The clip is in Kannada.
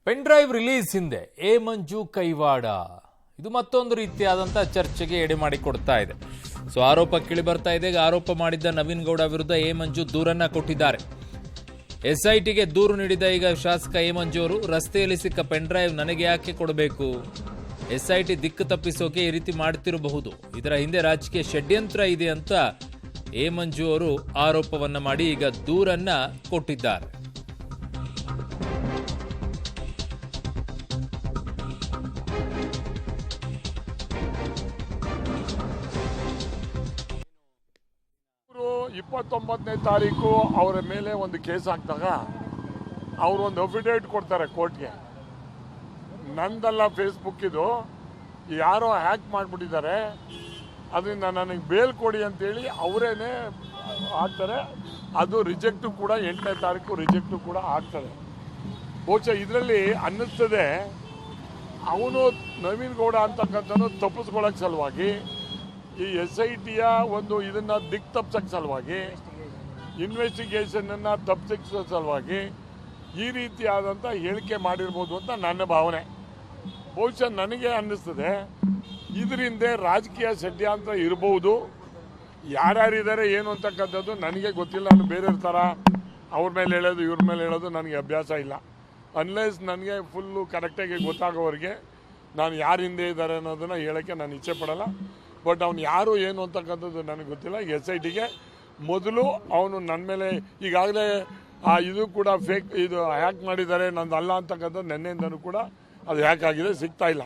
ಪೆನ್ ಡ್ರೈವ್ ರಿಲೀಸ್ ಹಿಂದೆ ಎ ಮಂಜು ಕೈವಾಡ ಇದು ಮತ್ತೊಂದು ರೀತಿಯಾದಂಥ ಚರ್ಚೆಗೆ ಎಡೆ ಮಾಡಿಕೊಡ್ತಾ ಇದೆ. ಆರೋಪ ಕೇಳಿ ಬರ್ತಾ ಇದೆ. ಆರೋಪ ಮಾಡಿದ್ದ ನವೀನ್ ಗೌಡ ವಿರುದ್ಧ ಎ ಮಂಜು ದೂರನ್ನ ಕೊಟ್ಟಿದ್ದಾರೆ. ಎಸ್ಐಟಿಗೆ ದೂರು ನೀಡಿದ ಈಗ ಶಾಸಕ ಎ ಮಂಜು ಅವರು ರಸ್ತೆಯಲ್ಲಿ ಸಿಕ್ಕ ಪೆನ್ ಡ್ರೈವ್ ನನಗೆ ಯಾಕೆ ಕೊಡಬೇಕು, ಎಸ್ಐಟಿ ದಿಕ್ಕು ತಪ್ಪಿಸೋಕೆ ಈ ರೀತಿ ಮಾಡ್ತಿರಬಹುದು, ಇದರ ಹಿಂದೆ ರಾಜಕೀಯ ಷಡ್ಯಂತ್ರ ಇದೆ ಅಂತ ಎ ಮಂಜು ಅವರು ಆರೋಪವನ್ನ ಮಾಡಿ ಈಗ ದೂರನ್ನ ಕೊಟ್ಟಿದ್ದಾರೆ. ಇಪ್ಪತ್ತೊಂಬತ್ತನೇ ತಾರೀಕು ಅವರ ಮೇಲೆ ಒಂದು ಕೇಸ್ ಹಾಕಿದಾಗ ಅವರು ಒಂದು ಅಫಿಡೇವಿಟ್ ಕೊಡ್ತಾರೆ ಕೋರ್ಟ್ಗೆ. ನಂದಲ್ಲ ಫೇಸ್ಬುಕ್, ಇದು ಯಾರೋ ಹ್ಯಾಕ್ ಮಾಡಿಬಿಟ್ಟಿದ್ದಾರೆ, ಅದರಿಂದ ನನಗೆ ಬೇಲ್ ಕೊಡಿ ಅಂತೇಳಿ ಅವರೇನೆ ಹಾಕ್ತಾರೆ. ಅದು ರಿಜೆಕ್ಟು ಕೂಡ 8ನೇ ತಾರೀಕು ರಿಜೆಕ್ಟು ಕೂಡ ಆಗ್ತದೆ. ಬಹುಶಃ ಇದರಲ್ಲಿ ಅನ್ನಿಸ್ತದೆ ಅವನು ನವೀನ್ ಗೌಡ ಅಂತಕ್ಕಂಥದ್ದು ತಪ್ಪಿಸ್ಕೊಳ್ಳೋಕೆ ಸಲುವಾಗಿ, ಈ SITಯ ಒಂದು ಇದನ್ನು ದಿಕ್ಕು ತಪ್ಪಿಸೋಕ್ಕೆ ಸಲುವಾಗಿ, ಇನ್ವೆಸ್ಟಿಗೇಷನನ್ನು ತಪ್ಪಿಸೋ ಸಲುವಾಗಿ ಈ ರೀತಿಯಾದಂಥ ಹೇಳಿಕೆ ಮಾಡಿರ್ಬೋದು ಅಂತ ನನ್ನ ಭಾವನೆ. ಬಹುಶಃ ನನಗೆ ಅನ್ನಿಸ್ತದೆ ಇದರಿಂದ ರಾಜಕೀಯ ಷಡ್ಯಂತ್ರ ಇರ್ಬೋದು. ಯಾರ್ಯಾರಿದ್ದಾರೆ ಏನು ಅಂತಕ್ಕಂಥದ್ದು ನನಗೆ ಗೊತ್ತಿಲ್ಲ. ನಾನು ಬೇರೆ ಥರ ಅವ್ರ ಮೇಲೆ ಹೇಳೋದು ಇವ್ರ ಮೇಲೆ ಹೇಳೋದು ನನಗೆ ಅಭ್ಯಾಸ ಇಲ್ಲ. ಅನ್ಲೆಸ್ ನನಗೆ ಫುಲ್ಲು ಕರೆಕ್ಟಾಗಿ ಗೊತ್ತಾಗೋವರೆಗೆ ನಾನು ಯಾರು ಹಿಂದೆ ಇದ್ದಾರೆ ಅನ್ನೋದನ್ನು ಹೇಳೋಕ್ಕೆ ನಾನು ಇಚ್ಛೆ ಪಡಲ್ಲ. ಬಟ್ ಅವ್ನು ಯಾರು ಏನು ಅಂತಕ್ಕಂಥದ್ದು ನನಗೆ ಗೊತ್ತಿಲ್ಲ. SITಗೆ ಮೊದಲು ಅವನು ನನ್ನ ಮೇಲೆ ಈಗಾಗಲೇ ಇದು ಕೂಡ ಫೇಕ್, ಇದು ಹ್ಯಾಕ್ ಮಾಡಿದ್ದಾರೆ, ನಂದು ಅಲ್ಲ ಅಂತಕ್ಕಂಥದ್ದು ನೆನ್ನೆಯಿಂದನೂ ಕೂಡ ಅದು ಹ್ಯಾಕ್ ಆಗಿದೆ, ಸಿಗ್ತಾ ಇಲ್ಲ.